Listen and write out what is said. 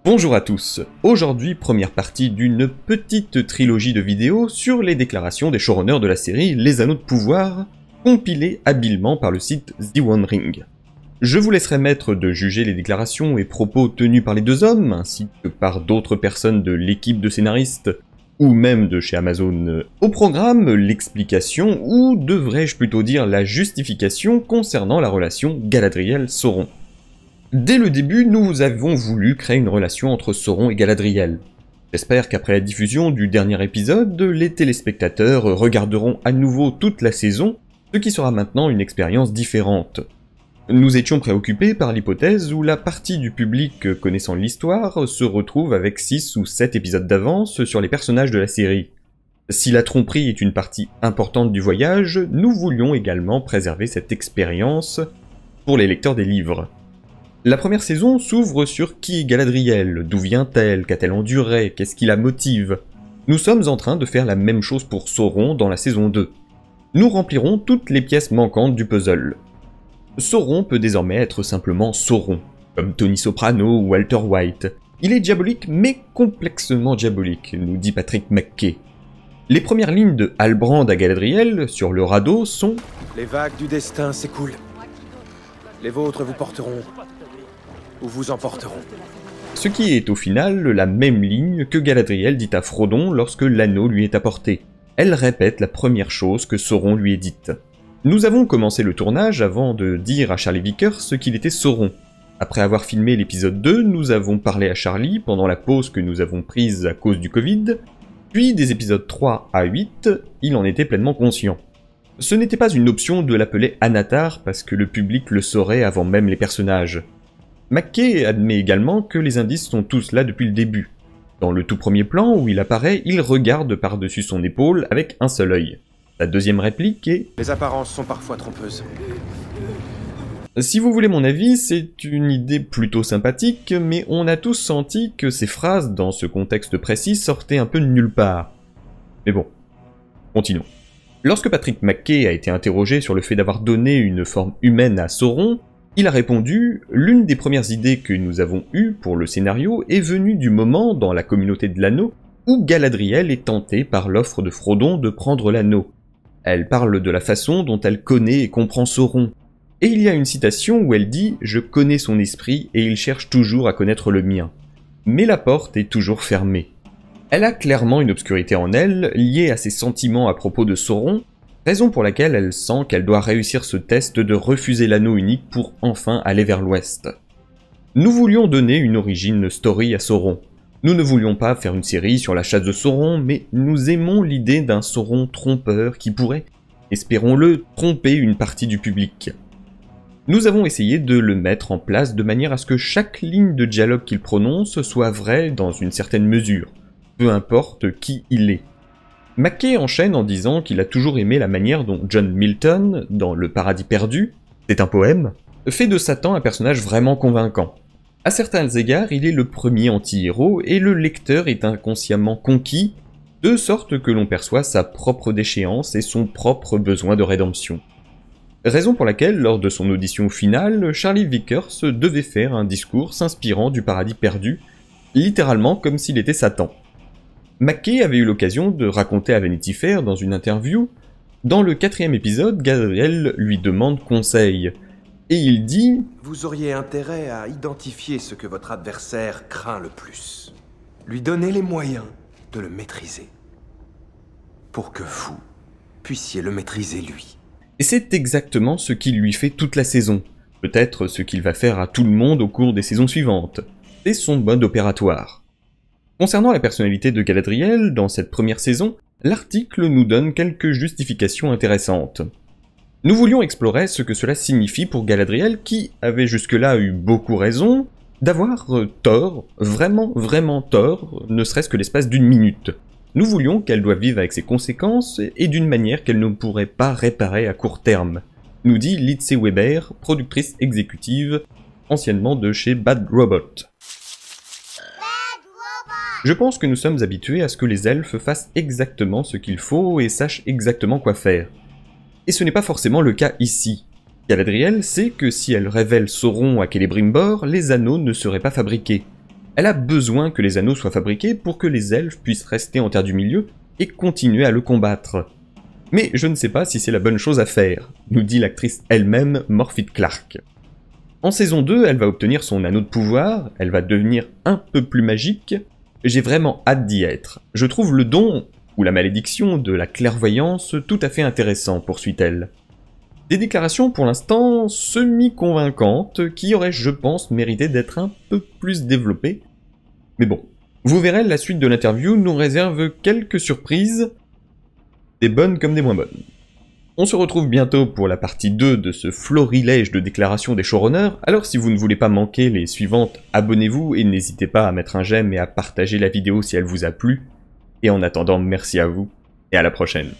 Bonjour à tous, aujourd'hui première partie d'une petite trilogie de vidéos sur les déclarations des showrunners de la série Les Anneaux de Pouvoir, compilées habilement par le site The One Ring. Je vous laisserai maître de juger les déclarations et propos tenus par les deux hommes, ainsi que par d'autres personnes de l'équipe de scénaristes, ou même de chez Amazon. Au programme, l'explication, ou devrais-je plutôt dire la justification concernant la relation Galadriel-Sauron. Dès le début, nous avons voulu créer une relation entre Sauron et Galadriel. J'espère qu'après la diffusion du dernier épisode, les téléspectateurs regarderont à nouveau toute la saison, ce qui sera maintenant une expérience différente. Nous étions préoccupés par l'hypothèse où la partie du public connaissant l'histoire se retrouve avec 6 ou 7 épisodes d'avance sur les personnages de la série. Si la tromperie est une partie importante du voyage, nous voulions également préserver cette expérience pour les lecteurs des livres. La première saison s'ouvre sur qui est Galadriel, d'où vient-elle, qu'a-t-elle enduré, qu'est-ce qui la motive. Nous sommes en train de faire la même chose pour Sauron dans la saison 2. Nous remplirons toutes les pièces manquantes du puzzle. Sauron peut désormais être simplement Sauron, comme Tony Soprano ou Walter White. Il est diabolique mais complexement diabolique, nous dit Patrick McKay. Les premières lignes de Halbrand à Galadriel sur le radeau sont « Les vagues du destin s'écoulent. Les vôtres vous porteront, ou vous emporteront. » Ce qui est au final la même ligne que Galadriel dit à Frodon lorsque l'anneau lui est apporté. Elle répète la première chose que Sauron lui est dite. Nous avons commencé le tournage avant de dire à Charlie Vickers qu'il était Sauron. Après avoir filmé l'épisode 2, nous avons parlé à Charlie pendant la pause que nous avons prise à cause du Covid, puis des épisodes 3 à 8, il en était pleinement conscient. Ce n'était pas une option de l'appeler Anatar parce que le public le saurait avant même les personnages. McKay admet également que les indices sont tous là depuis le début. Dans le tout premier plan où il apparaît, il regarde par-dessus son épaule avec un seul œil. La deuxième réplique est « Les apparences sont parfois trompeuses. » Si vous voulez mon avis, c'est une idée plutôt sympathique, mais on a tous senti que ces phrases, dans ce contexte précis, sortaient un peu de nulle part. Mais bon, continuons. Lorsque Patrick McKay a été interrogé sur le fait d'avoir donné une forme humaine à Sauron, il a répondu « L'une des premières idées que nous avons eues pour le scénario est venue du moment, dans la communauté de l'anneau, où Galadriel est tentée par l'offre de Frodon de prendre l'anneau. Elle parle de la façon dont elle connaît et comprend Sauron. Et il y a une citation où elle dit « Je connais son esprit et il cherche toujours à connaître le mien. Mais la porte est toujours fermée. » Elle a clairement une obscurité en elle, liée à ses sentiments à propos de Sauron, raison pour laquelle elle sent qu'elle doit réussir ce test de refuser l'anneau unique pour enfin aller vers l'ouest. Nous voulions donner une origin story à Sauron. Nous ne voulions pas faire une série sur la chasse de Sauron, mais nous aimons l'idée d'un Sauron trompeur qui pourrait, espérons-le, tromper une partie du public. Nous avons essayé de le mettre en place de manière à ce que chaque ligne de dialogue qu'il prononce soit vraie dans une certaine mesure, peu importe qui il est. McKay enchaîne en disant qu'il a toujours aimé la manière dont John Milton, dans Le Paradis perdu, c'est un poème, fait de Satan un personnage vraiment convaincant. À certains égards, il est le premier anti-héros et le lecteur est inconsciemment conquis, de sorte que l'on perçoit sa propre déchéance et son propre besoin de rédemption. Raison pour laquelle, lors de son audition finale, Charlie Vickers devait faire un discours s'inspirant du Paradis perdu, littéralement comme s'il était Satan. McKay avait eu l'occasion de raconter à Vanity Fair dans une interview « Dans le 4e épisode, Galadriel lui demande conseil. Et il dit « Vous auriez intérêt à identifier ce que votre adversaire craint le plus. Lui donner les moyens de le maîtriser. Pour que vous puissiez le maîtriser lui. » Et c'est exactement ce qu'il lui fait toute la saison. Peut-être ce qu'il va faire à tout le monde au cours des saisons suivantes. C'est son mode opératoire. Concernant la personnalité de Galadriel, dans cette première saison, l'article nous donne quelques justifications intéressantes. Nous voulions explorer ce que cela signifie pour Galadriel qui avait jusque-là eu beaucoup raison d'avoir tort, vraiment tort, ne serait-ce que l'espace d'une minute. Nous voulions qu'elle doive vivre avec ses conséquences et d'une manière qu'elle ne pourrait pas réparer à court terme, nous dit Lindsay Weber, productrice exécutive, anciennement de chez Bad Robot. Je pense que nous sommes habitués à ce que les elfes fassent exactement ce qu'il faut et sachent exactement quoi faire. Et ce n'est pas forcément le cas ici. Galadriel sait que si elle révèle Sauron à Celebrimbor, les anneaux ne seraient pas fabriqués. Elle a besoin que les anneaux soient fabriqués pour que les elfes puissent rester en Terre du Milieu et continuer à le combattre. Mais je ne sais pas si c'est la bonne chose à faire, nous dit l'actrice elle-même, Morfydd Clark. En saison 2, elle va obtenir son anneau de pouvoir, elle va devenir un peu plus magique. J'ai vraiment hâte d'y être. Je trouve le don, ou la malédiction, de la clairvoyance tout à fait intéressant, poursuit-elle. Des déclarations pour l'instant semi-convaincantes qui auraient, je pense, mérité d'être un peu plus développées. Mais bon, vous verrez, la suite de l'interview nous réserve quelques surprises, des bonnes comme des moins bonnes. On se retrouve bientôt pour la partie 2 de ce florilège de déclarations des showrunners, alors si vous ne voulez pas manquer les suivantes, abonnez-vous et n'hésitez pas à mettre un j'aime et à partager la vidéo si elle vous a plu. Et en attendant, merci à vous, et à la prochaine.